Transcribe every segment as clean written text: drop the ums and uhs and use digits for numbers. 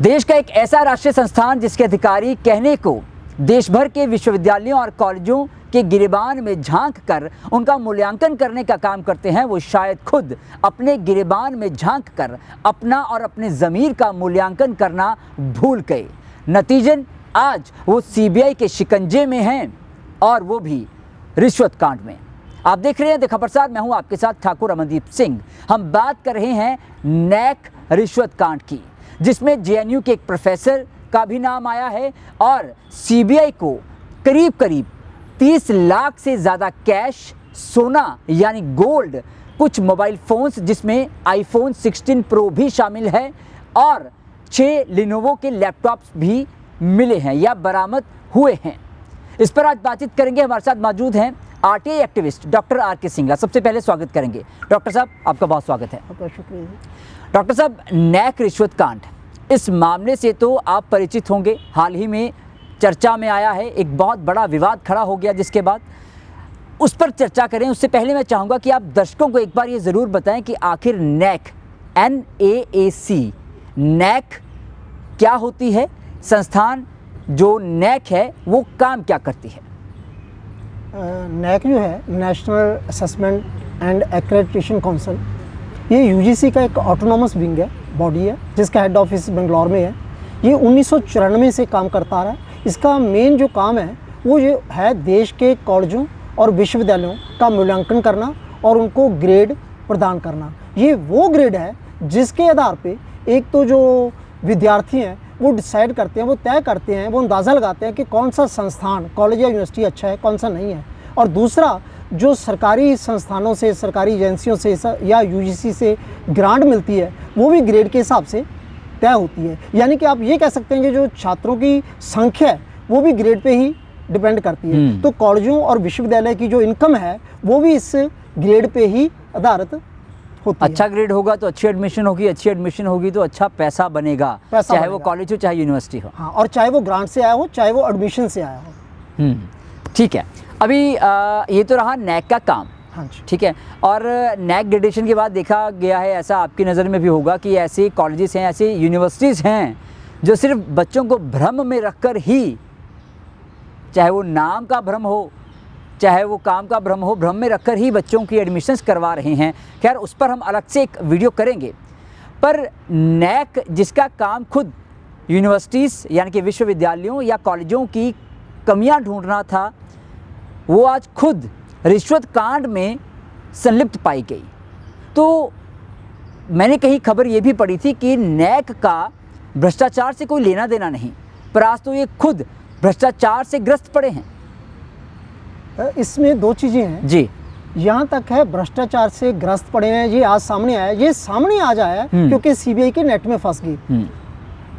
देश का एक ऐसा राष्ट्रीय संस्थान जिसके अधिकारी कहने को देश भर के विश्वविद्यालयों और कॉलेजों के गिरेबान में झांक कर उनका मूल्यांकन करने का काम करते हैं, वो शायद खुद अपने गिरेबान में झांक कर अपना और अपने ज़मीर का मूल्यांकन करना भूल गए। नतीजन आज वो सीबीआई के शिकंजे में हैं और वो भी रिश्वत कांड में। आप देख रहे हैं देखा प्रसाद, मैं हूं आपके साथ ठाकुर अमनदीप सिंह। हम बात कर रहे हैं नैक रिश्वत कांड की, जिसमें जेएनयू के एक प्रोफेसर का भी नाम आया है और सीबीआई को करीब करीब 30 लाख से ज़्यादा कैश, सोना यानी गोल्ड, कुछ मोबाइल फ़ोन्स जिसमें आईफोन 16 प्रो भी शामिल है और 6 लिनोवो के लैपटॉप्स भी मिले हैं या बरामद हुए हैं। इस पर आज बातचीत करेंगे। हमारे साथ मौजूद हैं RTI activist doctor R K. Singla. सबसे पहले स्वागत करेंगे डॉक्टर साहब, आपका बहुत स्वागत है। आपका शुक्रिया। डॉक्टर साहब, नैक रिश्वत कांड, इस मामले से तो आप परिचित होंगे। हाल ही में चर्चा में आया है, एक बहुत बड़ा विवाद खड़ा हो गया जिसके बाद उस पर चर्चा करें। उससे पहले मैं चाहूँगा कि आप दर्शकों को एक बार ये ज़रूर बताएं कि आखिर नैक, NAAC, नैक क्या होती है, संस्थान जो नैक है वो काम क्या करती है? नैक जो है, national assessment and accreditation council, ये यूजीसी का एक ऑटोनॉमस विंग है, बॉडी है, जिसका हेड ऑफिस बेंगलोर में है। ये 1994 से काम करता आ रहा है। इसका मेन जो काम है वो ये है देश के कॉलेजों और विश्वविद्यालयों का मूल्यांकन करना और उनको ग्रेड प्रदान करना। ये वो ग्रेड है जिसके आधार पे एक तो जो विद्यार्थी हैं वो डिसाइड करते हैं, वो तय करते हैं, वो अंदाज़ा लगाते हैं कि कौन सा संस्थान, कॉलेज या यूनिवर्सिटी अच्छा है, कौन सा नहीं है। और दूसरा, जो सरकारी संस्थानों से, सरकारी एजेंसियों से या यूजीसी से ग्रांट मिलती है वो भी ग्रेड के हिसाब से तय होती है। यानी कि आप ये कह सकते हैं कि जो छात्रों की संख्या है वो भी ग्रेड पे ही डिपेंड करती है। तो कॉलेजों और विश्वविद्यालय की जो इनकम है वो भी इस ग्रेड पे ही आधारित होती है। अच्छा ग्रेड होगा तो अच्छी एडमिशन होगी, अच्छी एडमिशन होगी तो अच्छा पैसा बनेगा, चाहे वो कॉलेज हो चाहे यूनिवर्सिटी हो। हाँ, और चाहे वो ग्रांट से आया हो चाहे वो एडमिशन से आया हो। ठीक है। अभी ये तो रहा नैक का काम। हाँ जी। ठीक है। और नैक ग्रेडेशन के बाद देखा गया है, ऐसा आपकी नज़र में भी होगा कि ऐसे कॉलेजेस हैं, ऐसी यूनिवर्सिटीज़ हैं जो सिर्फ बच्चों को भ्रम में रखकर ही, चाहे वो नाम का भ्रम हो चाहे वो काम का भ्रम हो, भ्रम में रखकर ही बच्चों की एडमिशन्स करवा रहे हैं। खैर, उस पर हम अलग से एक वीडियो करेंगे। पर नैक जिसका काम खुद यूनिवर्सिटीज़ यानी कि विश्वविद्यालयों या कॉलेजों की कमियां ढूंढना था, वो आज खुद रिश्वत कांड में संलिप्त पाई गई। तो मैंने कहीं खबर ये भी पढ़ी थी कि नैक का भ्रष्टाचार से कोई लेना देना नहीं, पर आज तो ये खुद भ्रष्टाचार से ग्रस्त पड़े हैं। इसमें दो चीज़ें हैं जी। यहाँ तक है भ्रष्टाचार से ग्रस्त पड़े हैं, ये आज सामने आया, ये सामने आ जाया क्योंकि सीबीआई के नेट में फंस गई।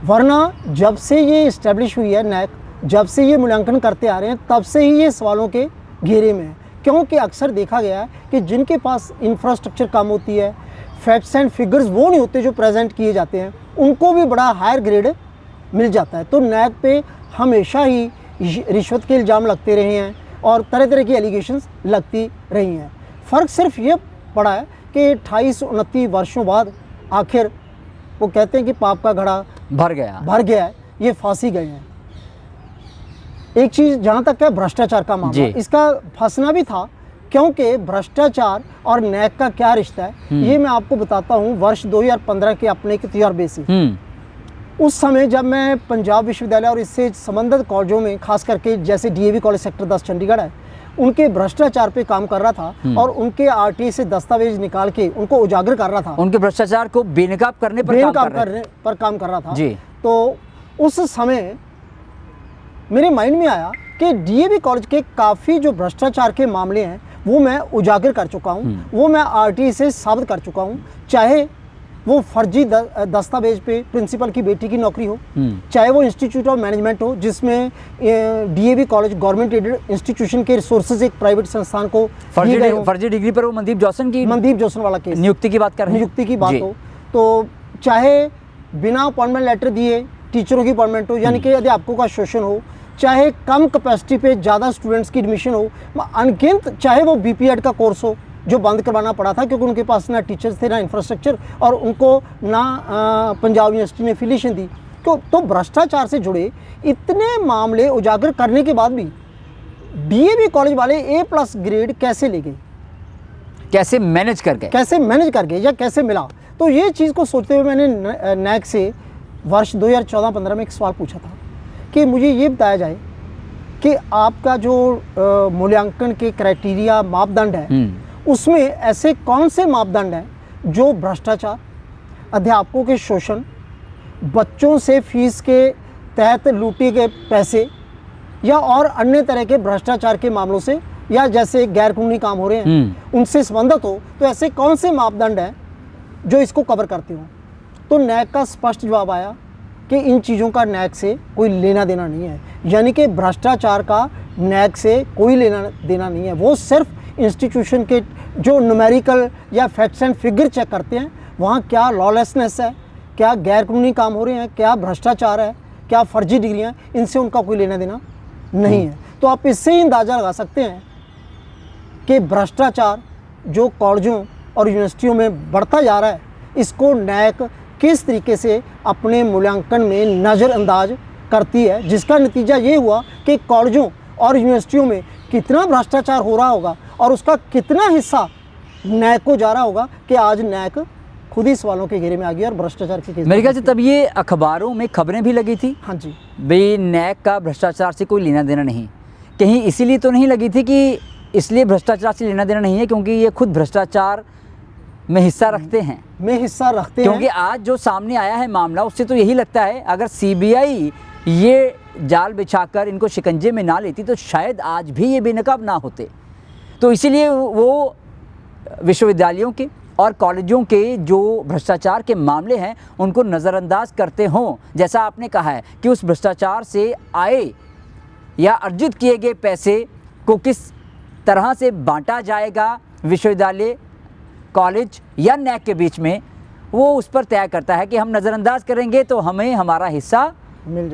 वरना जब से ये इस्टेब्लिश हुई है नैक, जब से ये मूल्यांकन करते आ रहे हैं, तब से ही ये सवालों के घेरे में है। क्योंकि अक्सर देखा गया है कि जिनके पास इंफ्रास्ट्रक्चर कम होती है, फैक्ट्स एंड फिगर्स वो नहीं होते जो प्रेजेंट किए जाते हैं, उनको भी बड़ा हायर ग्रेड मिल जाता है। तो नैक पे हमेशा ही रिश्वत के इल्ज़ाम लगते रहे हैं और तरह तरह की एलिगेशंस लगती रही हैं। फ़र्क सिर्फ ये पड़ा है कि 28-29 वर्षों बाद आखिर वो कहते हैं कि पाप का घड़ा भर गया है, ये फांसी गए हैं। एक चीज़ जहाँ तक है भ्रष्टाचार का मामला, इसका फंसना भी था, क्योंकि भ्रष्टाचार और नैक का क्या रिश्ता है ये मैं आपको बताता हूँ। वर्ष 2015 के अपने एक तजुर्बे से, उस समय जब मैं पंजाब विश्वविद्यालय और इससे संबंधित कॉलेजों में, खास करके जैसे DAV कॉलेज सेक्टर 10 चंडीगढ़ है, उनके भ्रष्टाचार पे काम कर रहा था और उनके आरटीआई से दस्तावेज निकाल के उनको उजागर कर रहा था, उनके भ्रष्टाचार को बेनकाब करने पर काम कर रहा था जी। तो उस समय मेरे माइंड में आया कि DAV कॉलेज के काफ़ी जो भ्रष्टाचार के मामले हैं वो मैं उजागर कर चुका हूँ, वो मैं आरटीआई से साबित कर चुका हूँ। चाहे वो फर्जी दस्तावेज पे प्रिंसिपल की बेटी की नौकरी हो, चाहे वो इंस्टीट्यूट ऑफ मैनेजमेंट हो जिसमें DAV college government aided institution के रिसोर्सेज एक प्राइवेट संस्थान को फर्जी डिग्री पर वो मनदीप जोसन वाला केस, नियुक्ति की बात कर रहे हैं, नियुक्ति की बात हो, तो चाहे बिना अपॉइंटमेंट लेटर दिए टीचरों की अपॉइंटमेंट हो, यानी कि अध्यापकों का शोषण हो, चाहे कम कैपेसिटी पे ज़्यादा स्टूडेंट्स की एडमिशन हो, अनगिनत, चाहे वो BPEd का कोर्स हो जो बंद करवाना पड़ा था क्योंकि उनके पास ना टीचर्स थे ना इंफ्रास्ट्रक्चर और उनको ना पंजाब यूनिवर्सिटी ने एफिलिएशन दी। तो भ्रष्टाचार से जुड़े इतने मामले उजागर करने के बाद भी डीएवी कॉलेज वाले A+ ग्रेड कैसे ले गए, कैसे मैनेज कर गए या कैसे मिला? तो ये चीज़ को सोचते हुए मैंने नैक से वर्ष 2014-15 में एक सवाल पूछा था कि मुझे ये बताया जाए कि आपका जो मूल्यांकन के क्राइटेरिया मापदंड है उसमें ऐसे कौन से मापदंड हैं जो भ्रष्टाचार, अध्यापकों के शोषण, बच्चों से फीस के तहत लूटे गए पैसे या और अन्य तरह के भ्रष्टाचार के मामलों से या जैसे गैरकानूनी काम हो रहे हैं उनसे संबंधित हो, तो ऐसे कौन से मापदंड हैं जो इसको कवर करते हो? तो नैक का स्पष्ट जवाब आया कि इन चीज़ों का नैक से कोई लेना देना नहीं है, यानी कि भ्रष्टाचार का नैक से कोई लेना देना नहीं है। वो सिर्फ इंस्टीट्यूशन के जो न्यूमेरिकल या फैक्ट्स एंड फिगर चेक करते हैं, वहाँ क्या लॉलेसनेस है, क्या गैरकानूनी काम हो रहे हैं, क्या भ्रष्टाचार है, क्या फर्जी डिग्रियाँ, इनसे उनका कोई लेना देना नहीं है। तो आप इससे ही अंदाज़ा लगा सकते हैं कि भ्रष्टाचार जो कॉलेजों और यूनिवर्सिटियों में बढ़ता जा रहा है, इसको नैक किस तरीके से अपने मूल्यांकन में नज़रअंदाज करती है, जिसका नतीजा ये हुआ कि कॉलेजों और यूनिवर्सिटियों में कितना भ्रष्टाचार हो रहा होगा और उसका कितना हिस्सा नैक को जा रहा होगा कि आज नैक खुद ही सवालों के घेरे में आ गया और भ्रष्टाचार के केस मेरे ख्याल से तब ये अखबारों में खबरें भी लगी थी। हाँ जी, भाई नैक का भ्रष्टाचार से कोई लेना देना नहीं, कहीं इसीलिए तो नहीं लगी थी कि इसलिए भ्रष्टाचार से लेना देना नहीं है क्योंकि ये खुद भ्रष्टाचार में हिस्सा रखते हैं, क्योंकि आज जो सामने आया है मामला उससे तो यही लगता है अगर सीबीआई ये जाल बिछाकर इनको शिकंजे में ना लेती तो शायद आज भी ये बेनकाब ना होते। तो इसीलिए वो विश्वविद्यालयों के और कॉलेजों के जो भ्रष्टाचार के मामले हैं उनको नज़रअंदाज करते हों, जैसा आपने कहा है कि उस भ्रष्टाचार से आए या अर्जित किए गए पैसे को किस तरह से बांटा जाएगा विश्वविद्यालय, कॉलेज या नैक के बीच में, वो उस पर तय करता है कि हम नज़रअंदाज करेंगे तो हमें हमारा हिस्सा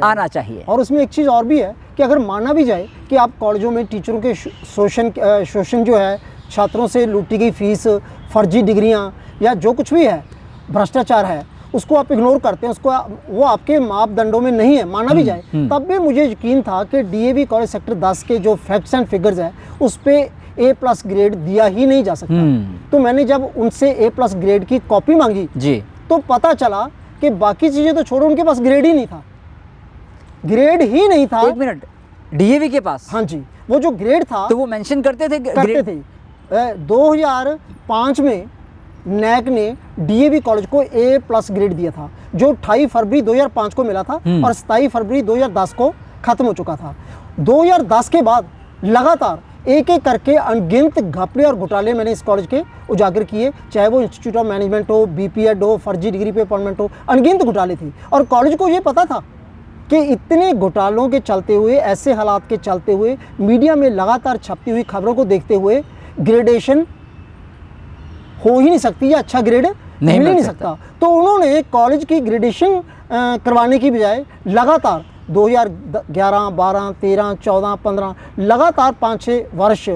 आना चाहिए। और उसमें एक चीज़ और भी है कि अगर माना भी जाए कि आप कॉलेजों में टीचरों के शोषण जो है, छात्रों से लूटी गई फीस, फर्जी डिग्रियां या जो कुछ भी है भ्रष्टाचार है, उसको आप इग्नोर करते हैं, उसको वो आपके मापदंडों में नहीं है, माना भी जाए, तब भी मुझे यकीन था कि डीएवी कॉलेज सेक्टर 10 के जो फैक्ट्स एंड फिगर्स है उस पर A+ ग्रेड दिया ही नहीं जा सकता। तो मैंने जब उनसे A+ ग्रेड की कॉपी मांगी जी, तो पता चला कि बाकी चीज़ें तो छोड़ो, उनके पास ग्रेड ही नहीं था, ग्रेड ही नहीं था। एक मिनट, डीएवी के पास? हाँ जी, वो जो ग्रेड था तो वो मेंशन करते थे 2005 में नैक ने डीएवी कॉलेज को A+ ग्रेड दिया था, जो 28 फरवरी 2005 को मिला था और 27 फरवरी 2010 को ख़त्म हो चुका था। 2010 के बाद लगातार एक एक करके अनगिनत घपले और घोटाले मैंने इस कॉलेज के उजागर किए, चाहे वो इंस्टीट्यूट ऑफ मैनेजमेंट हो, बीपीएड हो, फर्जी डिग्री पे अपॉइंटमेंट हो, अनगिनत घोटाले थे। और कॉलेज को ये पता था कि इतने घोटालों के चलते हुए, ऐसे हालात के चलते हुए, मीडिया में लगातार छपती हुई खबरों को देखते हुए ग्रेडेशन हो ही नहीं सकती या अच्छा ग्रेड मिल ही नहीं सकता। तो उन्होंने कॉलेज की ग्रेडेशन करवाने की बजाय लगातार 2011, 12, 13, 14, 15 लगातार 5-6 वर्ष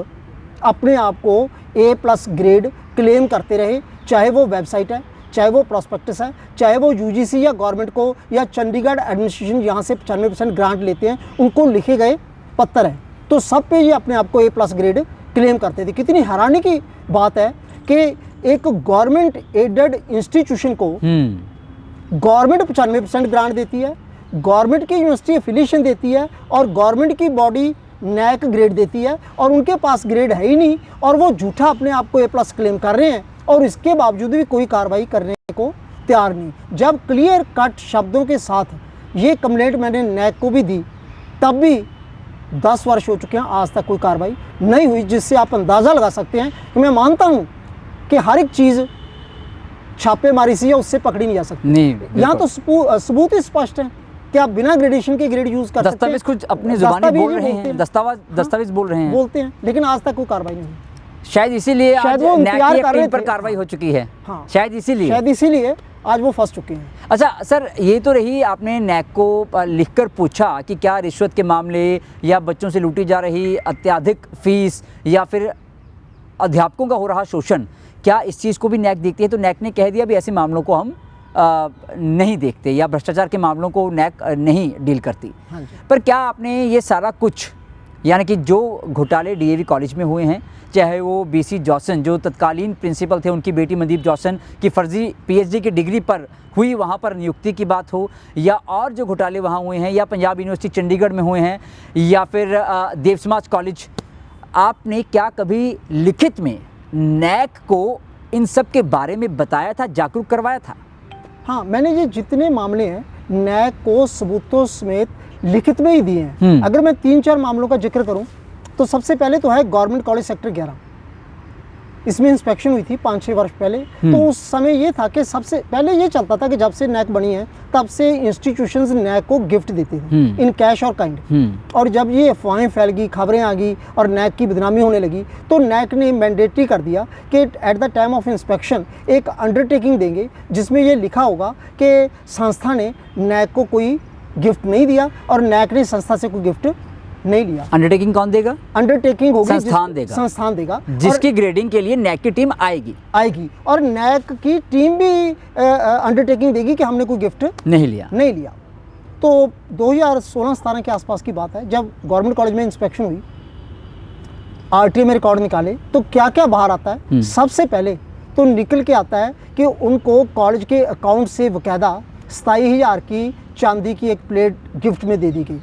अपने आप को A+ ग्रेड क्लेम करते रहे, चाहे वो वेबसाइट है, चाहे वो प्रॉस्पेक्टस है, चाहे वो यूजीसी या गवर्नमेंट को या चंडीगढ़ एडमिनिस्ट्रेशन यहाँ से 95% ग्रांट लेते हैं उनको लिखे गए पत्र है, तो सब पे ये अपने आप को A+ ग्रेड क्लेम करते थे। कितनी हैरानी की बात है कि एक गवर्नमेंट एडेड इंस्टीट्यूशन को गवर्नमेंट 95% ग्रांट देती है, गवर्नमेंट की यूनिवर्सिटी एफिलिएशन देती है और गवर्नमेंट की बॉडी नैक ग्रेड देती है और उनके पास ग्रेड है ही नहीं और वो झूठा अपने आप को A+ क्लेम कर रहे हैं और इसके बावजूद भी कोई कार्रवाई करने को तैयार नहीं। जब क्लियर कट शब्दों के साथ ये कंप्लेंट मैंने नैक को भी दी, तब भी 10 वर्ष हो चुके हैं, आज तक कोई कार्रवाई नहीं हुई, जिससे आप अंदाज़ा लगा सकते हैं कि मैं मानता हूँ कि हर एक चीज़ छापेमारी से या उससे पकड़ी नहीं जा सकती। यहाँ तो सबूत ही स्पष्ट है कि आप बिना ग्रेडेशन के ग्रेड यूज़ कर सकते हैं। दस्तावेज कुछ अपनी जुबानी बोल रहे हैं, दस्तावेज बोल रहे हैं, बोलते हैं, लेकिन आज तक कोई कार्रवाई नहीं हुई। शायद इसीलिए शायद वो इंतजार कर रहे थे, कार्रवाई हो चुकी है। हाँ, शायद इसीलिए आज वो फंस चुके हैं। अच्छा सर, ये तो रही आपने नैक को लिखकर पूछा कि क्या रिश्वत के मामले या बच्चों से लूटी जा रही अत्यधिक फीस या फिर अध्यापकों का हो रहा शोषण, क्या इस चीज़ को भी नैक देखती है? तो नैक ने कह दिया भी ऐसे मामलों को हम नहीं देखते या भ्रष्टाचार के मामलों को नैक नहीं डील करती। हाँ जी। पर क्या आपने ये सारा कुछ, यानी कि जो घोटाले डीएवी कॉलेज में हुए हैं, चाहे वो बीसी जॉसन जो तत्कालीन प्रिंसिपल थे, उनकी बेटी मनदीप जॉसन की फर्जी पीएचडी की डिग्री पर हुई वहाँ पर नियुक्ति की बात हो, या और जो घोटाले वहाँ हुए हैं, या पंजाब यूनिवर्सिटी चंडीगढ़ में हुए हैं, या फिर देव समाज कॉलेज, आपने क्या कभी लिखित में नैक को इन सब के बारे में बताया था, जागरूक करवाया था? हाँ, मैंने ये जितने मामले हैं नैक को सबूतों समेत लिखित में ही दिए हैं। अगर मैं 3-4 मामलों का जिक्र करूं तो सबसे पहले तो है गवर्नमेंट कॉलेज सेक्टर 11, इसमें इंस्पेक्शन हुई थी 5-6 वर्ष पहले। तो उस समय ये था कि सबसे पहले ये चलता था कि जब से नैक बनी है तब से इंस्टीट्यूशंस नैक को गिफ्ट देते थे इन कैश और काइंड। और जब ये अफवाहें फैल गई, खबरें आ गई और नैक की बदनामी होने लगी, तो नैक ने मैंडेटरी कर दिया कि at the time of inspection एक अंडरटेकिंग देंगे जिसमें ये लिखा होगा कि संस्था ने नैक को कोई गिफ्ट नहीं दिया और नैक ने संस्था से कोई गिफ्ट नहीं लिया। अंडरटेकिंग कौन देगा? अंडरटेकिंग होगी संस्थान देगा, जिसकी जिसकी ग्रेडिंग के लिए नैक की टीम आएगी और नैक की टीम भी अंडरटेकिंग देगी कि हमने कोई गिफ्ट नहीं लिया। तो 2016-17 के आसपास की बात है, जब गवर्नमेंट कॉलेज में इंस्पेक्शन हुई, आरटीए में रिकॉर्ड निकाले तो क्या क्या बाहर आता है। सबसे पहले तो निकल के आता है कि उनको कॉलेज के अकाउंट से बकायदा 27,000 की चांदी की एक प्लेट गिफ्ट में दे दी गई।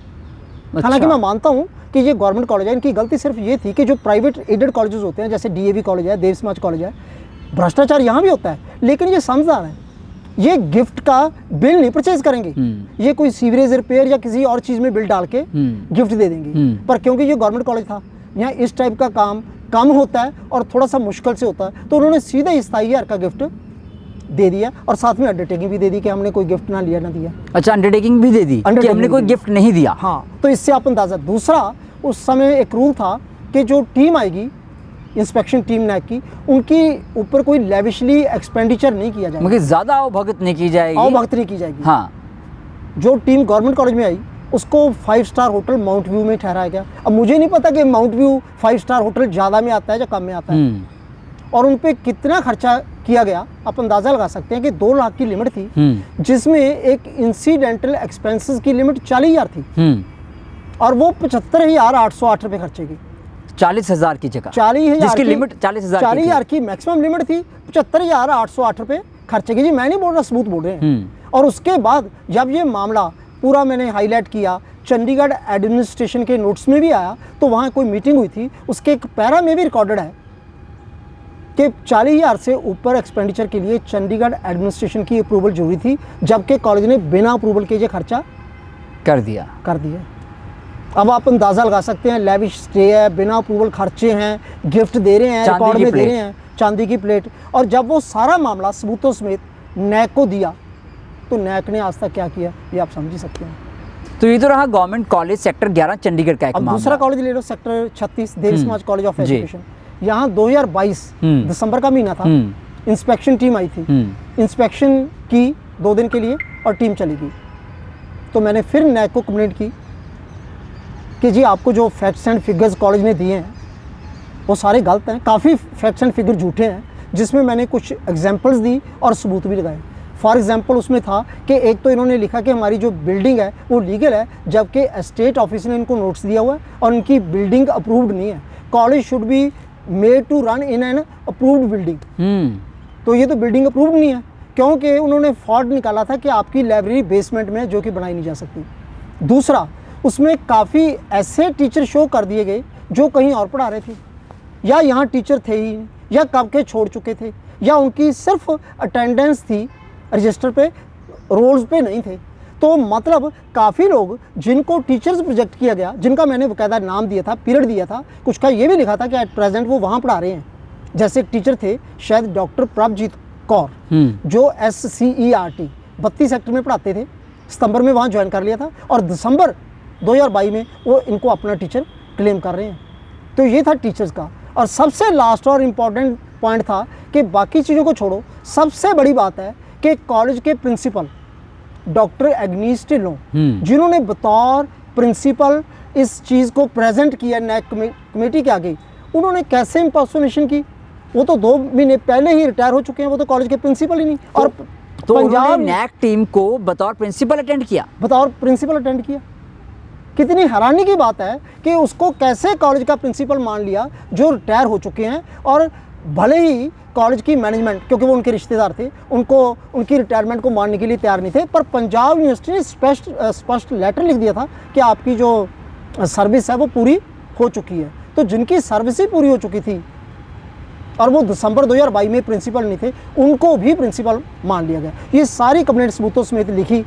हालांकि मैं मानता हूं कि ये गवर्नमेंट कॉलेज है, इनकी गलती सिर्फ ये थी कि जो प्राइवेट एडेड कॉलेजेस होते हैं जैसे डीएवी कॉलेज है, देव समाज कॉलेज है, भ्रष्टाचार यहाँ भी होता है, लेकिन ये समझदार है, ये गिफ्ट का बिल नहीं परचेज करेंगे, ये कोई सीवरेज रिपेयर या किसी और चीज़ में बिल डाल के गिफ्ट दे देंगे। पर क्योंकि ये गवर्नमेंट कॉलेज था, यहाँ इस टाइप का काम कम होता है और थोड़ा सा मुश्किल से होता है, तो उन्होंने सीधे 27,000 का गिफ्ट दे दिया और साथ में अंडरटेकिंग भी दे दी कि हमने कोई गिफ्ट ना लिया ना दिया। अच्छा, अंडरटेकिंग भी दे दी कि हमने कोई गिफ्ट नहीं दिया। हाँ, तो इससे आप अंदाजा। दूसरा, उस समय एक रूल था कि जो टीम आएगी इंस्पेक्शन टीम नैक की, उनकी ऊपर कोई लेविशली एक्सपेंडिचर नहीं किया जाएगा, मतलब ज़्यादा आवभगत नहीं की जाएगी। आवभगत नहीं की जाएगी। हाँ, जो टीम गवर्नमेंट कॉलेज में आई उसको 5 स्टार होटल माउंट व्यू में ठहराया गया। अब मुझे नहीं पता कि माउंट व्यू 5 स्टार होटल ज़्यादा में आता है या कम में आता है, और उन पर कितना खर्चा किया गया आप अंदाज़ा लगा सकते हैं कि 2 लाख की लिमिट थी, जिसमें एक इंसिडेंटल एक्सपेंसेस की लिमिट 40,000 थी और वो 75,808 रुपये खर्चे की। 40,000 की जगह 40,000 जिसकी लिमिट 40,000 की मैक्सिमम लिमिट थी, 75,808 रुपये खर्चे की। जी मैं नहीं बोल रहा, सबूत बोल रहे हैं। और उसके बाद जब ये मामला पूरा मैंने हाईलाइट किया, चंडीगढ़ एडमिनिस्ट्रेशन के नोट्स में भी आया, तो वहाँ कोई मीटिंग हुई थी, उसके एक पैरा में भी रिकॉर्डेड है कि 40,000 से ऊपर एक्सपेंडिचर के लिए चंडीगढ़ एडमिनिस्ट्रेशन की अप्रूवल जरूरी थी, जबकि कॉलेज ने बिना अप्रूवल के ये खर्चा कर दिया। अब आप अंदाज़ा लगा सकते हैं, लेविश स्टे है, बिना अप्रूवल खर्चे हैं, गिफ्ट दे रहे हैं, रिकॉर्ड में दे रहे हैं, चांदी की प्लेट। और जब वो सारा मामला सबूतों समेत नैक को दिया तो नैक ने आज तक क्या किया ये आप समझ ही सकते हैं। तो ये तो रहा गवर्नमेंट कॉलेज सेक्टर 11 चंडीगढ़ का एक मामला। दूसरा कॉलेज ले लो, sector 36 Dev Samaj college of education. यहाँ 2022 दिसंबर का महीना था, इंस्पेक्शन टीम आई थी, इंस्पेक्शन की 2 दिन के लिए और टीम चली गई। तो मैंने फिर नैक को कंप्लेंट की कि जी आपको जो फैक्ट्स एंड फिगर्स कॉलेज ने दिए हैं वो सारे गलत हैं, काफ़ी फैक्ट्स एंड फिगर झूठे हैं, जिसमें मैंने कुछ एग्जांपल्स दी और सबूत भी लगाए। फॉर एग्जांपल उसमें था कि एक तो इन्होंने लिखा कि हमारी जो बिल्डिंग है वो लीगल है, जबकि एस्टेट ऑफिस ने इनको नोटिस दिया हुआ है और उनकी बिल्डिंग अप्रूव्ड नहीं है। College should be made to run in an approved building. तो ये तो बिल्डिंग अप्रूव्ड नहीं है, क्योंकि उन्होंने फॉल्ट निकाला था कि आपकी लाइब्रेरी बेसमेंट में जो कि बनाई नहीं जा सकती। दूसरा, उसमें काफ़ी ऐसे टीचर शो कर दिए गए जो कहीं और पढ़ा रहे थे, या यहाँ टीचर थे ही नहीं, या कब के छोड़ चुके थे, या उनकी सिर्फ अटेंडेंस थी रजिस्टर पे, रोल्स पे नहीं थे। तो मतलब काफ़ी लोग जिनको टीचर्स प्रोजेक्ट किया गया, जिनका मैंने बाकायदा नाम दिया था, पीरियड दिया था, कुछ का ये भी लिखा था कि एट प्रेजेंट वो वहाँ पढ़ा रहे हैं। जैसे एक टीचर थे शायद डॉक्टर प्रभजीत कौर, जो SCERT 32 सेक्टर में पढ़ाते थे, सितंबर में वहाँ ज्वाइन कर लिया था और दिसंबर 2022 में वो इनको अपना टीचर क्लेम कर रहे हैं। तो ये था टीचर्स का। और सबसे लास्ट और इम्पॉर्टेंट पॉइंट था कि बाकी चीज़ों को छोड़ो, सबसे बड़ी बात है कि कॉलेज के प्रिंसिपल डॉक्टर एग्नीस ढिल्लों, जिन्होंने बतौर प्रिंसिपल इस चीज़ को प्रेजेंट किया नैक कमेटी के आगे, उन्होंने कैसे इम्पर्सोनेशन की? वो तो 2 महीने पहले ही रिटायर हो चुके हैं, वो तो कॉलेज के प्रिंसिपल ही नहीं। और तो उन्होंने नैक टीम को बतौर प्रिंसिपल अटेंड किया। बतौर प्रिंसिपल अटेंड किया। कितनी हैरानी की बात है कि उसको कैसे कॉलेज का प्रिंसिपल मान लिया जो रिटायर हो चुके हैं, और भले ही कॉलेज की मैनेजमेंट, क्योंकि वो उनके रिश्तेदार थे, उनको उनकी रिटायरमेंट को मानने के लिए तैयार नहीं थे, पर पंजाब यूनिवर्सिटी ने स्पष्ट लेटर लिख दिया था कि आपकी जो सर्विस है वो पूरी हो चुकी है। तो जिनकी सर्विस ही पूरी हो चुकी थी और वो दिसंबर 2022 में प्रिंसिपल नहीं थे, उनको भी प्रिंसिपल मान लिया गया। ये सारी कंप्लेंट सबूतों समेत लिखी,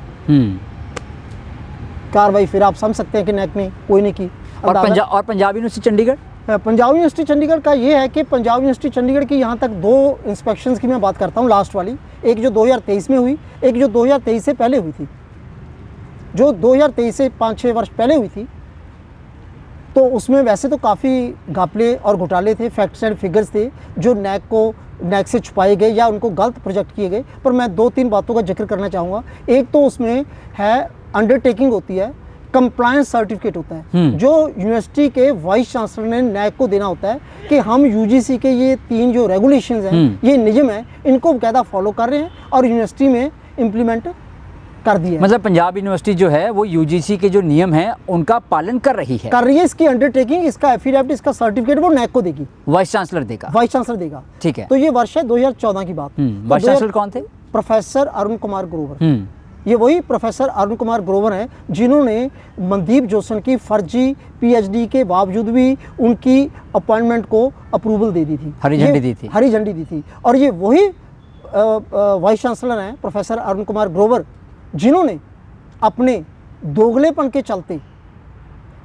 कार्रवाई फिर आप समझ सकते हैं कि नैक ने कोई नहीं की। और पंजाब यूनिवर्सिटी चंडीगढ़, पंजाब यूनिवर्सिटी चंडीगढ़ का ये है कि पंजाब यूनिवर्सिटी चंडीगढ़ की यहाँ तक 2 इंस्पेक्शंस की मैं बात करता हूँ, लास्ट वाली, एक जो 2023 में हुई, एक जो 2023 से पहले हुई थी। जो 2023 से 5-6 वर्ष पहले हुई थी, तो उसमें वैसे तो काफ़ी घपले और घोटाले थे, फैक्ट्स एंड फिगर्स थे जो नैक से छुपाए गए या उनको गलत प्रोजेक्ट किए गए। पर मैं 2-3 बातों का जिक्र करना चाहूँगा। एक तो उसमें है अंडरटेकिंग होती है, कंप्लायंस सर्टिफिकेट होता है जो यूनिवर्सिटी के वाइस चांसलर ने नैक को देना होता है कि हम यूजीसी के ये 3 जो रेगुलेशंस हैं, ये नियम हैं, इनको बकायदा फॉलो कर रहे हैं और यूनिवर्सिटी में इम्प्लीमेंट कर दिया है। मतलब पंजाब यूनिवर्सिटी जो है वो यूजीसी के जो नियम हैं उनका पालन कर रही है। इसकी अंडरटेकिंग, इसका एफिडेविट, इसका सर्टिफिकेट वो नैक को देगी, वाइस चांसलर देगा। ठीक है। तो ये वर्ष है 2014 की बात। वाइस चांसलर कौन थे? प्रोफेसर अरुण कुमार ग्रोवर। ये वही प्रोफेसर अरुण कुमार ग्रोवर हैं जिन्होंने मनदीप जोशन की फर्जी पीएचडी के बावजूद भी उनकी अपॉइंटमेंट को अप्रूवल दे दी थी, हरी झंडी दी थी। और ये वही वाइस चांसलर हैं प्रोफेसर अरुण कुमार ग्रोवर जिन्होंने अपने दोगलेपन के चलते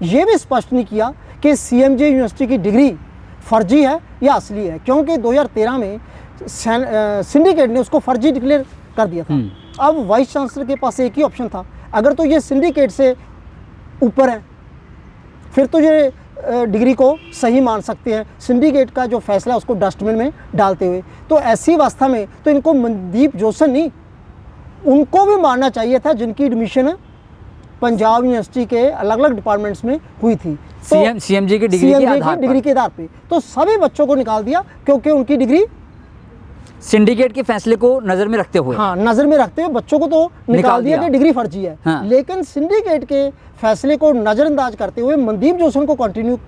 ये भी स्पष्ट नहीं किया कि सीएमजे यूनिवर्सिटी की डिग्री फर्जी है या असली है, क्योंकि 2013 में सिंडिकेट ने उसको फर्जी डिक्लेयर कर दिया था। अब वाइस चांसलर के पास एक ही ऑप्शन था, अगर तो ये सिंडिकेट से ऊपर है फिर तो ये डिग्री को सही मान सकते हैं, सिंडिकेट का जो फैसला है उसको डस्टबिन में डालते हुए। तो ऐसी अवस्था में तो इनको मनदीप जोशन नहीं, उनको भी मानना चाहिए था जिनकी एडमिशन पंजाब यूनिवर्सिटी के अलग अलग डिपार्टमेंट्स में हुई थी। तो सीएमजे की डिग्री के आधार पे तो सभी बच्चों को निकाल दिया क्योंकि उनकी डिग्री सिंडिकेट के फैसले को नजर में रखते हुए, नजर में रखते हुए बच्चों को तो निकाल दिया कि डिग्री फर्जी है। लेकिन सिंडिकेट के फैसले को नजरअंदाज करते हुए मनदीप जोशन को कंटिन्यू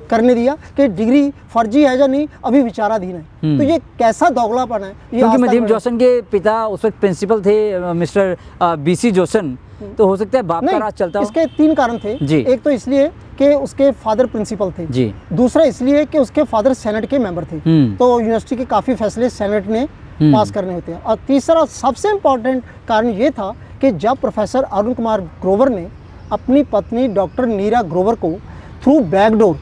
करने दिया कि डिग्री फर्जी है या नहीं अभी विचाराधीन है। तो ये कैसा दोगलापन है। क्योंकि मनदीप जोशन के पिता उस वक्त प्रिंसिपल थे मिस्टर बीसी जोशन, तो हो सकता है बाप का राज चलता हो। इसके 3 कारण थे। एक तो इसलिए कि उसके फादर प्रिंसिपल थे जी। दूसरा इसलिए कि उसके फादर सेनेट के मेंबर थे, तो यूनिवर्सिटी के काफ़ी फैसले सेनेट ने पास करने होते हैं। और तीसरा सबसे इम्पॉर्टेंट कारण ये था कि जब प्रोफेसर अरुण कुमार ग्रोवर ने अपनी पत्नी डॉक्टर नीरा ग्रोवर को through backdoor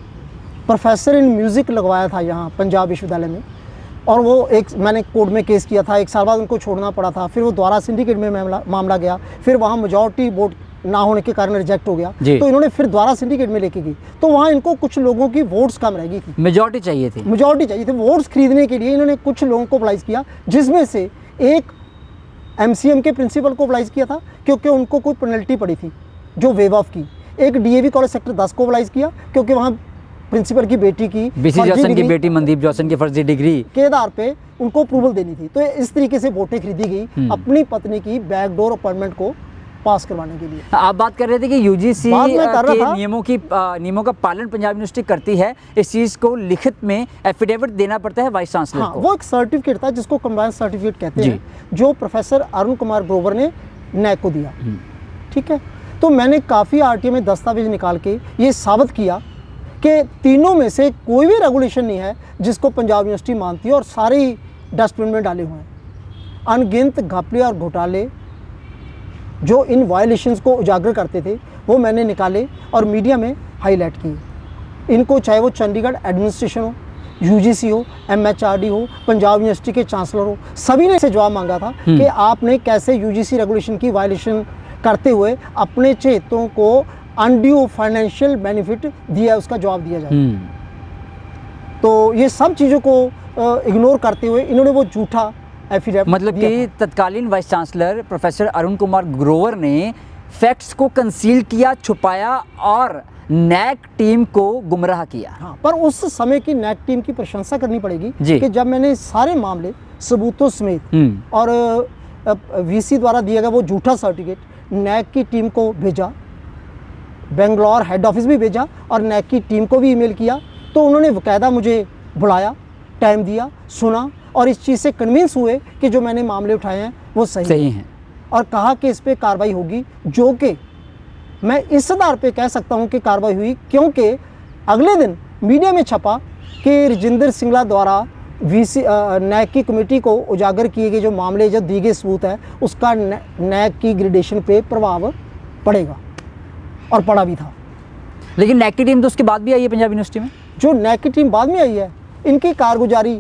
professor in music लगवाया था यहाँ पंजाब विश्वविद्यालय में, और वो मैंने कोर्ट में केस किया था, 1 साल बाद उनको छोड़ना पड़ा था। फिर वो दोबारा सिंडिकेट में मामला गया, फिर वहाँ मेजॉरिटी वोट ना होने के कारण रिजेक्ट हो गया, तो इन्होंने फिर दोबारा सिंडिकेट में लेके गई। तो वहाँ इनको कुछ लोगों की वोट्स कम रह गई थी, मेजॉरिटी चाहिए थी। वोट्स खरीदने के लिए इन्होंने कुछ लोगों को अप्लाइज किया, जिसमें से एक एमसीएम के प्रिंसिपल को अप्लाइज किया था क्योंकि उनको कोई पेनल्टी पड़ी थी जो वेव ऑफ की। एक डीएवी कॉलेज सेक्टर 10 को अप्लाइज किया क्योंकि वहाँ प्रिंसिपल की बेटी की बीसी जोशन की बेटी मनदीप जोशन की फर्जी डिग्री के आधार पे उनको अप्रूवल देनी थी। तो इस तरीके से वोटें खरीदी गई अपनी पत्नी की बैकडोर अपॉइंटमेंट को पास करवाने के लिए। आप बात कर रहे थे कि यूजीसी के नियमों का पालन पंजाब यूनिवर्सिटी करती है, इस चीज़ को लिखित में एफिडेविट देना पड़ता है वाइस चांसलर को। वो एक सर्टिफिकेट था जिसको कंप्लायंस सर्टिफिकेट कहते हैं, जो प्रोफेसर अरुण कुमार ग्रोवर ने नैक को दिया। ठीक है, तो मैंने काफ़ी आरटीए में दस्तावेज निकाल के ये साबित किया कि तीनों में से कोई भी रेगुलेशन नहीं है जिसको पंजाब यूनिवर्सिटी मानती है, और सारे ही डस्टबिन में डाले हुए हैं। अनगिनत घपले और घोटाले जो इन वायलेशंस को उजागर करते थे वो मैंने निकाले और मीडिया में हाईलाइट किए। इनको चाहे वो चंडीगढ़ एडमिनिस्ट्रेशन हो, यूजीसी हो, एमएचआरडी हो, पंजाब यूनिवर्सिटी के चांसलर हो, सभी ने से जवाब मांगा था कि आपने कैसे यूजीसी रेगुलेशन की वायलेशन करते हुए अपने चहेतों को अनड्यू फाइनेंशियल बेनिफिट दिया, उसका जवाब दिया जाए। तो ये सब चीज़ों को इग्नोर करते हुए इन्होंने वो झूठा एफिडेविट, मतलब कि तत्कालीन vice chancellor professor Arun Kumar Grover ने फैक्ट्स को कंसील किया, छुपाया और नैक टीम को गुमराह किया। हाँ, पर उस समय की नैक टीम की प्रशंसा करनी पड़ेगी कि जब मैंने सारे मामले सबूतों समेत और वीसी द्वारा दिया गया वो झूठा सर्टिफिकेट नैक की टीम को भेजा, बेंगलोर हेड ऑफिस भी भेजा और नैक की टीम को भी ईमेल किया। तो उन्होंने बाकायदा मुझे बुलाया, टाइम दिया, सुना और इस चीज़ से कन्विंस हुए कि जो मैंने मामले उठाए हैं वो सही हैं और कहा कि इस पर कार्रवाई होगी, जो कि मैं इस आधार पे कह सकता हूं कि कार्रवाई हुई क्योंकि अगले दिन मीडिया में छपा कि राजेंद्र सिंगला द्वारा वीसी नैक की कमेटी को उजागर किए गए जो मामले, जो दी गए सबूत है, उसका नैक की ग्रेडेशन पे प्रभाव पड़ेगा और पड़ा भी था। लेकिन नैक की टीम तो उसके बाद भी आई है पंजाब यूनिवर्सिटी में। जो नैक की टीम बाद में आई है, इनकी कारगुजारी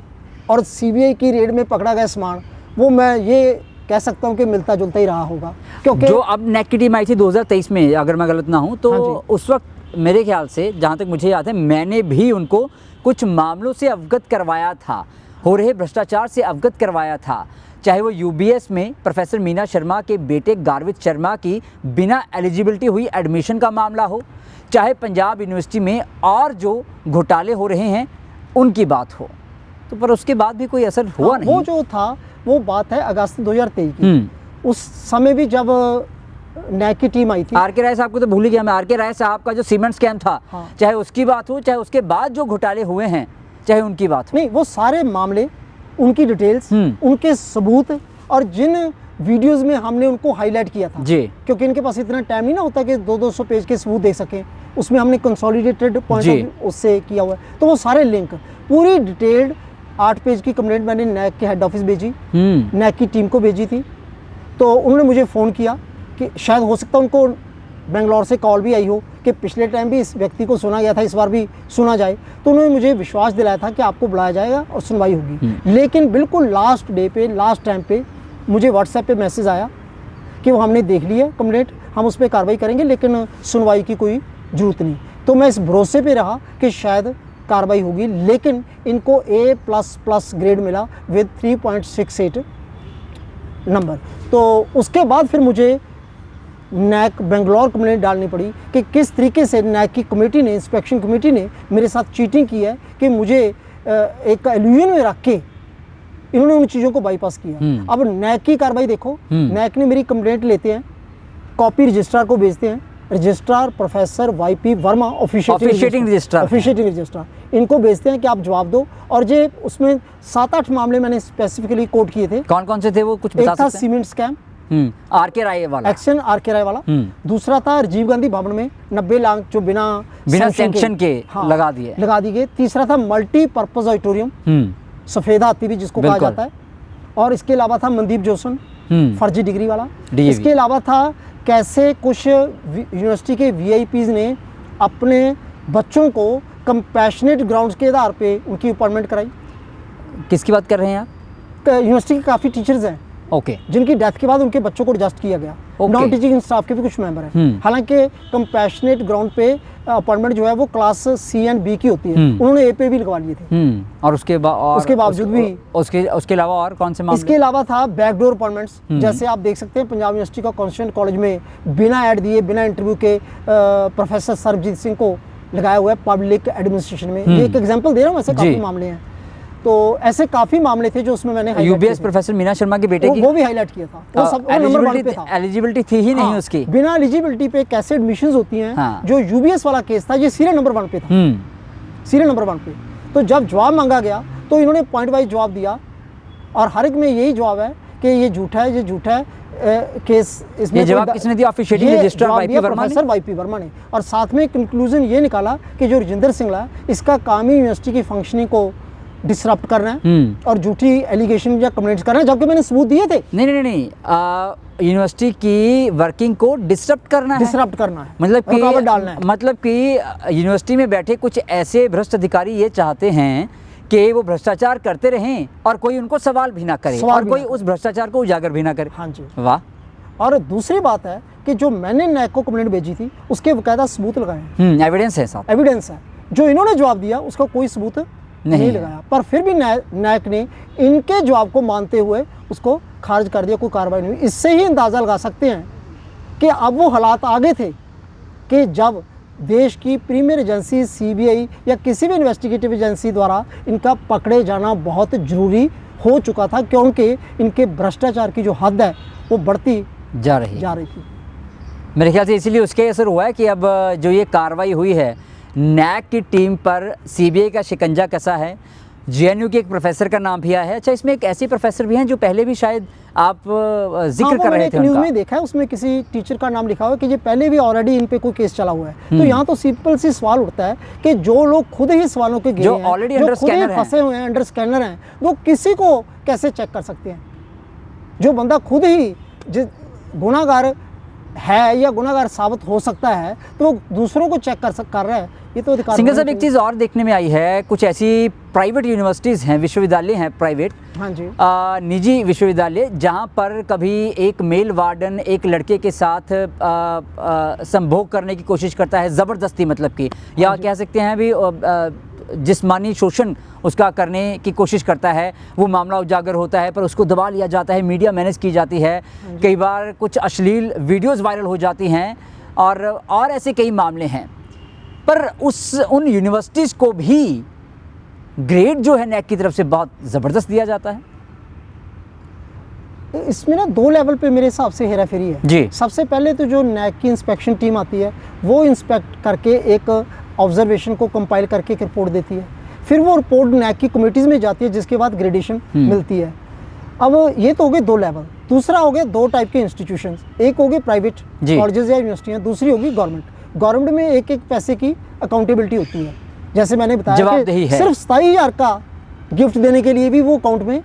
और सीबीआई की रेड में पकड़ा गया सामान, वो मैं ये कह सकता हूँ कि मिलता जुलता ही रहा होगा। क्योंकि जो अब नैक की टीम आई थी 2023 में, अगर मैं गलत ना हूँ तो हाँ उस वक्त मेरे ख्याल से, जहाँ तक मुझे याद है, मैंने भी उनको कुछ मामलों से अवगत करवाया था, हो रहे भ्रष्टाचार से अवगत करवाया था। चाहे वो यूबीएस में प्रोफेसर मीना शर्मा के बेटे गारवित शर्मा की बिना एलिजिबिलिटी हुई एडमिशन का मामला हो, चाहे पंजाब यूनिवर्सिटी में और जो घोटाले हो रहे हैं उनकी बात हो, तो पर उसके बाद भी कोई असर हुआ नहीं। वो जो था वो बात है अगस्त 2023 की। उस समय भी जब नैक की टीम आई थी, आर के राय साहब को तो भूल ही गया मैं। आर के राय साहब का जो सीमेंट स्कैम था, हाँ। चाहे उसकी बात हो, चाहे उसके बाद जो घोटाले हुए हैं, चाहे उनकी बात हो, नहीं, वो सारे मामले, उनकी डिटेल्स, उनके सबूत और जिन वीडियोस में हमने उनको हाईलाइट किया था जी, क्योंकि इनके पास इतना टाइम नहीं ना होता कि 200 पेज के सबूत देख सकें, उसमें हमने कंसोलिडेटेड पॉइंट उससे किया हुआ है। तो वो सारे लिंक, पूरी डिटेल्ड 8 पेज की कंप्लेंट मैंने नैक के हेड ऑफिस भेजी, नैक की टीम को भेजी थी। तो उन्होंने मुझे फ़ोन किया कि शायद हो सकता है उनको बेंगलोर से कॉल भी आई हो कि पिछले टाइम भी इस व्यक्ति को सुना गया था, इस बार भी सुना जाए। तो उन्होंने मुझे विश्वास दिलाया था कि आपको बुलाया जाएगा और सुनवाई होगी। लेकिन बिल्कुल लास्ट डे पे, लास्ट टाइम पे मुझे व्हाट्सएप पे मैसेज आया कि वो हमने देख लिया कंप्लेंट, हम उस पर कार्रवाई करेंगे लेकिन सुनवाई की कोई ज़रूरत नहीं। तो मैं इस भरोसे पे रहा कि शायद कार्रवाई होगी, लेकिन इनको A++ ग्रेड मिला विद 3.68 नंबर। तो उसके बाद फिर मुझे नैक बेंगलोर कंप्लेंट डालनी पड़ी कि किस तरीके से नैक की कमेटी ने, इंस्पेक्शन कमेटी ने मेरे साथ चीटिंग की है कि मुझे एक एल्यूजन में रख के इन्होंने उन चीज़ों को बाईपास किया। अब नैक की कार्रवाई देखो, नैक ने मेरी कंप्लेंट लेते हैं, कॉपी रजिस्ट्रार को भेजते हैं, registrar professor YP Verma, officiating registrar, इनको भेजते हैं कि आप जवाब दो। और जे उसमें 7-8 मामले मैंने स्पेसिफिकली कोट किए थे। कौन कौन से थे वो कुछ बता एक था सकते हैं? सीमेंट स्कैम, आर के राय वाला, एक्शन आर के राय वाला। दूसरा था राजीव गांधी भवन में 90 लाख जो बिना सैंक्शन के लगा दी गई। तीसरा था मल्टीपर्पज ऑडिटोरियम, सफेद हाथी भी जिसको कहा जाता है। और इसके अलावा था मनदीप जोशन, फर्जी डिग्री वाला। इसके अलावा था कैसे कुछ यूनिवर्सिटी के वीआईपीज ने अपने बच्चों को कंपैशनेट ग्राउंड्स के आधार पे उनकी अपॉइंटमेंट कराई। किसकी बात कर रहे हैं आप? यूनिवर्सिटी के काफ़ी टीचर्स हैं जिनकी डेथ के बाद उनके बच्चों को एडजस्ट किया गया। नॉन टीचिंग स्टाफ के भी कुछ मेंबर हैं। हालांकि कंपैशनेट ग्राउंड पे अपॉइंटमेंट जो है वो क्लास C एंड B की होती है, उन्होंने A पे भी लगवा लिए थे। और उसके बावजूद भी उसके अलावा और कौन से मामले? इसके अलावा था बैकडोर अपॉइंटमेंट्स। जैसे आप देख सकते हैं पंजाब यूनिवर्सिटी का कॉन्स्टिट्यूएंट कॉलेज में बिना ऐड दिए, बिना इंटरव्यू के प्रोफेसर सरबजीत सिंह को लगाया हुआ है पब्लिक एडमिनिस्ट्रेशन में। ये एक एग्जाम्पल दे रहा हूँ, ऐसे काफ़ी मामले हैं। तो ऐसे काफ़ी मामले थे जो उसमें मैंने यूबीएस प्रोफेसर मीना शर्मा के बेटे की वो भी हाईलाइट किया था। वो सब नंबर 1 पे था। एलिजिबिलिटी थी ही नहीं उसकी। बिना एलिजिबिलिटी पे कैसे एडमिशंस होती हैं, जो यूबीएस वाला केस था, ये सीरियल नंबर 1 पे था, सीरियल नंबर 1 पे। तो जब जवाब मांगा गया तो इन्होंने पॉइंट वाइज जवाब दिया और हर एक में यही जवाब है कि ये झूठा है, ये झूठा है। केस इसमें ये जवाब किसने दिया? ऑफिशिएटिंग रजिस्ट्रार वाईपी वर्मा ने। और साथ में कंक्लूजन ये निकाला कि जो राजेंद्र सिंगला, इसका काम ही यूनिवर्सिटी की फंक्शनिंग को डिसरप्ट करना है और झूठी एलिगेशन या कमेंट्स करना है, जबकि मैंने सबूत दिए थे। नहीं, यूनिवर्सिटी की वर्किंग को डिसरप्ट करना है, रुकावट डालना है। मतलब कि यूनिवर्सिटी में बैठे कुछ ऐसे भ्रष्ट अधिकारी ये चाहते हैं कि वो भ्रष्टाचार करते रहें और कोई उनको सवाल भी ना करे और कोई उस भ्रष्टाचार को उजागर भी ना करे। हाँ जी, वाह। और दूसरी बात है कि जो मैंने नैक को कंप्लेंट भेजी थी उसके बकायदा सबूत लगाए हैं, एविडेंस है साहब, एविडेंस है। जो इन्होंने जवाब दिया उसका कोई सबूत नहीं लगाया, पर फिर भी नैक ने इनके जवाब को मानते हुए उसको खारिज कर दिया, कोई कार्रवाई नहीं हुई। इससे ही अंदाज़ा लगा सकते हैं कि अब वो हालात आ गए थे कि जब देश की प्रीमियर एजेंसी सीबीआई या किसी भी इन्वेस्टिगेटिव एजेंसी द्वारा इनका पकड़े जाना बहुत ज़रूरी हो चुका था, क्योंकि इनके भ्रष्टाचार की जो हद है वो बढ़ती जा रही थी। मेरे ख्याल से इसीलिए उसके असर हुआ है कि अब जो ये कार्रवाई हुई है, नैक की टीम पर सीबीआई का शिकंजा कसा है। जेएनयू के एक प्रोफेसर का नाम भी आया है। अच्छा, इसमें एक ऐसे प्रोफेसर भी हैं जो पहले भी शायद आप जिक्र कर रहे थे न्यूज़ उनका। में देखा है, उसमें किसी टीचर का नाम लिखा हुआ है कि ये पहले भी ऑलरेडी इन पे कोई केस चला हुआ है। तो यहाँ तो सिंपल सी सवाल उठता है कि जो लोग खुद ही सवालों के जो घेरे हैं, already जो under खुद ही scanner हैं। फंसे हुए हैं, अंडर स्कैनर हैं, वो किसी को कैसे चेक कर सकते हैं? जो बंदा खुद ही गुनाहगार है या गुनाहगार साबित हो सकता है, तो वो दूसरों को चेक कर रहा है, ये तो अधिकार। सिंघल साहब, एक चीज़ और देखने में आई है, कुछ ऐसी प्राइवेट यूनिवर्सिटीज़ हैं, विश्वविद्यालय हैं प्राइवेट, हाँ जी, निजी विश्वविद्यालय, जहाँ पर कभी एक मेल वार्डन एक लड़के के साथ संभोग करने की कोशिश करता है, ज़बरदस्ती मतलब कि, या कह सकते हैं भी जिस्मानी शोषण उसका करने की कोशिश करता है। वो मामला उजागर होता है पर उसको दबा लिया जाता है, मीडिया मैनेज की जाती है, कई बार कुछ अश्लील वीडियोज़ वायरल हो जाती हैं, और ऐसे कई मामले हैं। पर उन यूनिवर्सिटीज़ को भी ग्रेड जो है नैक की तरफ से बहुत ज़बरदस्त दिया जाता है। इसमें ना 2 लेवल पे मेरे हिसाब से हेरा फेरी है जी। सबसे पहले तो जो नैक की इंस्पेक्शन टीम आती है, वो इंस्पेक्ट करके एक ऑब्जर्वेशन को कंपाइल करके एक रिपोर्ट देती है, फिर वो रिपोर्ट नैक की कमेटीज़ में जाती है, जिसके बाद ग्रेडेशन मिलती है। अब ये तो हो गए 2 लेवल। दूसरा हो गया 2 टाइप के इंस्टीट्यूशंस, एक हो गए प्राइवेट कॉलेजेस या यूनिवर्सिटियाँ, दूसरी होगी गवर्नमेंट। गवर्नमेंट में एक पैसे की अकाउंटेबिलिटी होती है, जैसे मैंने बताया कि सिर्फ 27,000 का गिफ्ट देने के लिए भी वो अकाउंट में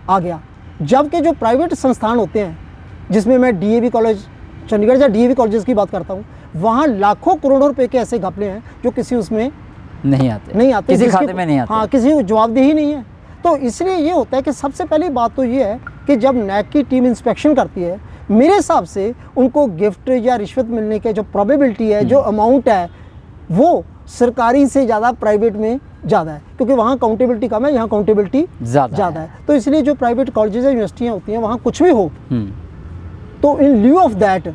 आ गया। जबकि जो प्राइवेट संस्थान होते हैं, जिसमें मैं डीएवी कॉलेज चंडीगढ़ या डीएवी कॉलेजेस की बात करता हूँ, वहाँ लाखों करोड़ों रुपए के ऐसे घपले हैं जो किसी उसमें नहीं आते, किसी खाते में नहीं आते। हाँ, किसी को जवाबदेही नहीं है। तो इसलिए ये होता है कि सबसे पहली बात तो ये है कि जब नैक की टीम इंस्पेक्शन करती है, मेरे हिसाब से उनको गिफ्ट या रिश्वत मिलने के जो प्रोबेबिलिटी है, जो अमाउंट है, वो सरकारी से ज़्यादा प्राइवेट में ज़्यादा है, क्योंकि वहाँ अकाउंटेबिलिटी कम है, यहाँ अकाउंटेबिलिटी ज़्यादा है। तो इसलिए जो प्राइवेट कॉलेजेस या यूनिवर्सिटियाँ होती हैं, वहाँ कुछ भी हो तो इन ल्यू ऑफ दैट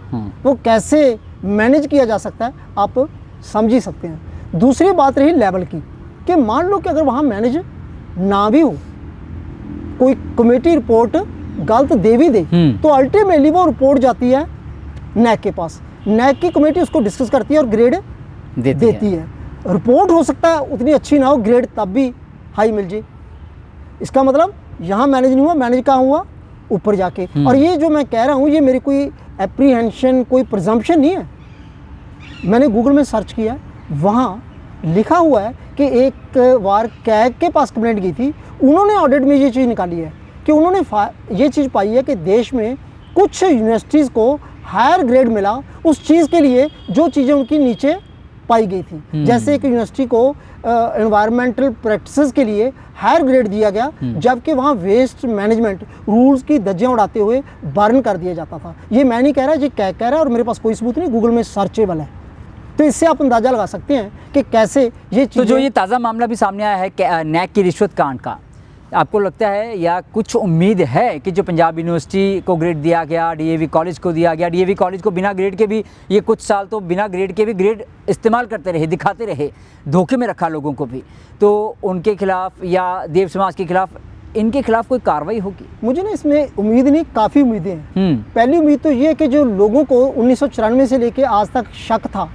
वो कैसे मैनेज किया जा सकता है, आप समझ ही सकते हैं। दूसरी बात रही लेवल की, कि मान लो कि अगर वहाँ मैनेज ना भी हो, कोई कमेटी रिपोर्ट गलत दे भी दे, तो अल्टीमेटली वो रिपोर्ट जाती है नैक के पास, नैक की कमेटी उसको डिस्कस करती है और ग्रेड देती है। रिपोर्ट हो सकता है उतनी अच्छी ना हो, ग्रेड तब भी हाई मिल जाए। इसका मतलब यहाँ मैनेज नहीं हुआ, मैनेज कहाँ हुआ, ऊपर जाके। और ये जो मैं कह रहा हूँ, ये मेरी कोई एप्रीहेंशन, कोई प्रिजम्पशन नहीं है। मैंने गूगल में सर्च किया, वहाँ लिखा हुआ है कि एक बार कैग के पास कंप्लेंट की थी, उन्होंने ऑडिट में ये चीज़ निकाली है कि उन्होंने ये चीज़ पाई है कि देश में कुछ यूनिवर्सिटीज़ को हायर ग्रेड मिला उस चीज़ के लिए जो चीज़ें उनकी नीचे पाई गई थी। जैसे एक यूनिवर्सिटी को एनवायरमेंटल प्रैक्टिसेस के लिए हायर ग्रेड दिया गया, जबकि वहाँ वेस्ट मैनेजमेंट रूल्स की धज्जियाँ उड़ाते हुए बर्न कर दिया जाता था। ये मैं नहीं कह रहा, ये क्या कह रहा है, और मेरे पास कोई सबूत नहीं, गूगल में सर्चेबल है। तो इससे आप अंदाज़ा लगा सकते हैं कि कैसे ये चीज़। तो जो ये ताज़ा मामला भी सामने आया है नैक की रिश्वत कांड का, आपको लगता है या कुछ उम्मीद है कि जो पंजाब यूनिवर्सिटी को ग्रेड दिया गया, डीएवी कॉलेज को दिया गया, डीएवी कॉलेज को बिना ग्रेड के भी ये कुछ साल तो बिना ग्रेड के भी ग्रेड इस्तेमाल करते रहे, दिखाते रहे, धोखे में रखा लोगों को भी, तो उनके खिलाफ या देव समाज के खिलाफ, इनके खिलाफ कोई कार्रवाई होगी? मुझे ना इसमें उम्मीद नहीं, काफ़ी उम्मीदें हैं। पहली उम्मीद तो ये है कि जो लोगों को 1994 से लेके आज तक शक था,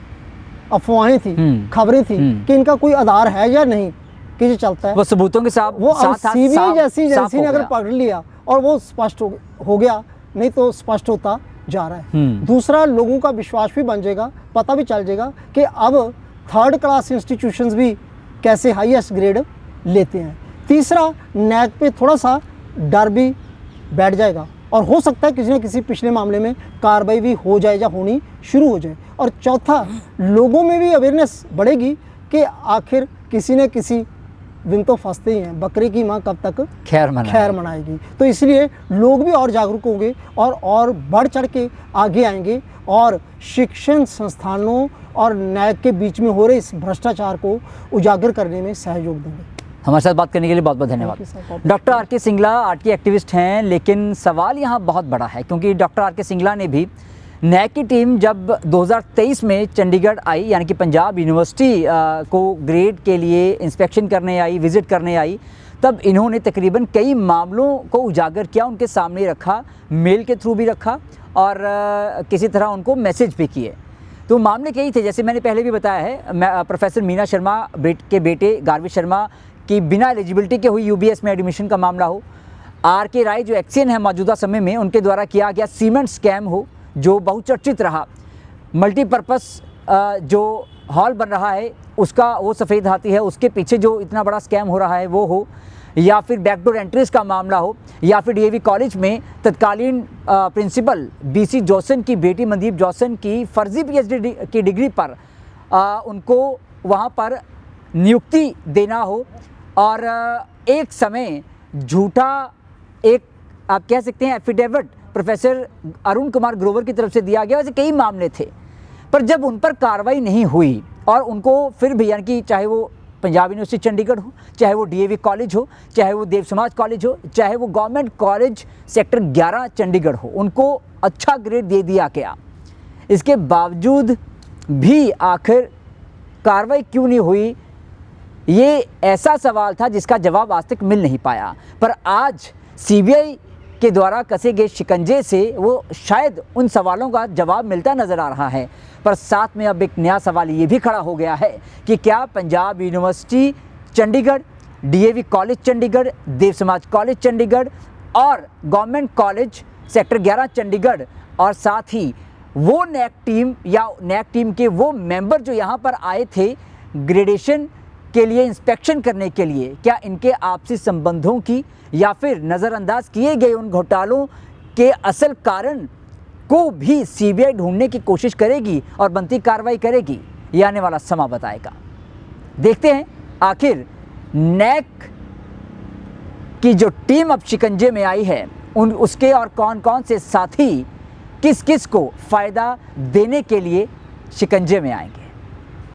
अफवाहें थी, खबरें थी कि इनका कोई आधार है या नहीं कि ये चलता है, वो सबूतों के साथ वो सीबीआई जैसी एजेंसी ने अगर पकड़ लिया और वो स्पष्ट हो गया, नहीं तो स्पष्ट होता जा रहा है। दूसरा, लोगों का विश्वास भी बन जाएगा, पता भी चल जाएगा कि अब थर्ड क्लास इंस्टीट्यूशंस भी कैसे हाईएस्ट ग्रेड लेते हैं। तीसरा, नैक पे थोड़ा सा डर भी बैठ जाएगा और हो सकता है किसी न किसी पिछले मामले में कार्रवाई भी हो जाए या होनी शुरू हो जाए। और चौथा, लोगों में भी अवेयरनेस बढ़ेगी कि आखिर किसी न किसी दिन तो फंसते ही हैं, बकरे की माँ कब तक खैर मनाएगी। तो इसलिए लोग भी और जागरूक होंगे और बढ़ चढ़ के आगे आएंगे और शिक्षण संस्थानों और नैक के बीच में हो रहे इस भ्रष्टाचार को उजागर करने में सहयोग देंगे। हमारे साथ बात करने के लिए बहुत बहुत धन्यवाद। डॉक्टर आर के सिंगला आर्ट की एक्टिविस्ट हैं, लेकिन सवाल यहाँ बहुत बड़ा है, क्योंकि डॉक्टर आर के सिंगला ने भी नैक की टीम जब 2023 में चंडीगढ़ आई, यानी कि पंजाब यूनिवर्सिटी को ग्रेड के लिए इंस्पेक्शन करने आई, विज़िट करने आई, तब इन्होंने तकरीबन कई मामलों को उजागर किया, उनके सामने रखा, मेल के थ्रू भी रखा और किसी तरह उनको मैसेज भी किए। तो मामले कई थे, जैसे मैंने पहले भी बताया है, प्रोफेसर मीना शर्मा के बेटे गार्वी शर्मा की बिना एलिजिबिलिटी के हुई यूबीएस में एडमिशन का मामला हो, आर के राय जो एक्सियन है मौजूदा समय में, उनके द्वारा किया गया सीमेंट स्कैम हो जो बहुचर्चित रहा, मल्टीपर्पस जो हॉल बन रहा है उसका वो सफ़ेद हाथी है, उसके पीछे जो इतना बड़ा स्कैम हो रहा है वो हो, या फिर बैकडोर एंट्रीज का मामला हो, या फिर डीएवी कॉलेज में तत्कालीन प्रिंसिपल बीसी जॉसन की बेटी मनदीप जॉसन की फर्जी पीएचडी की डिग्री पर उनको वहाँ पर नियुक्ति देना हो, और एक समय झूठा एक आप कह सकते हैं एफिडेविट प्रोफेसर अरुण कुमार ग्रोवर की तरफ से दिया गया। ऐसे कई मामले थे, पर जब उन पर कार्रवाई नहीं हुई और उनको फिर भी, यानी कि चाहे वो पंजाब यूनिवर्सिटी चंडीगढ़ हो, चाहे वो डीएवी कॉलेज हो, चाहे वो देव समाज कॉलेज हो, चाहे वो गवर्नमेंट कॉलेज सेक्टर 11 चंडीगढ़ हो, उनको अच्छा ग्रेड दे दिया गया। इसके बावजूद भी आखिर कार्रवाई क्यों नहीं हुई, ये ऐसा सवाल था जिसका जवाब आज तक मिल नहीं पाया। पर आज सीबीआई के द्वारा कसे गए शिकंजे से वो शायद उन सवालों का जवाब मिलता नज़र आ रहा है। पर साथ में अब एक नया सवाल ये भी खड़ा हो गया है कि क्या Punjab university Chandigarh, DAV college Chandigarh, Dev Samaj college Chandigarh और गवर्नमेंट कॉलेज सेक्टर 11 चंडीगढ़ और साथ ही वो नैक टीम या नैक टीम के वो मेंबर जो यहाँ पर आए थे ग्रेडेशन के लिए, इंस्पेक्शन करने के लिए, क्या इनके आपसी संबंधों की या फिर नज़रअंदाज किए गए उन घोटालों के असल कारण को भी सीबीआई ढूंढने की कोशिश करेगी और बनती कार्रवाई करेगी? ये आने वाला समय बताएगा। देखते हैं आखिर नैक की जो टीम अब शिकंजे में आई है उसके और कौन कौन से साथी किस किस को फ़ायदा देने के लिए शिकंजे में आएंगे।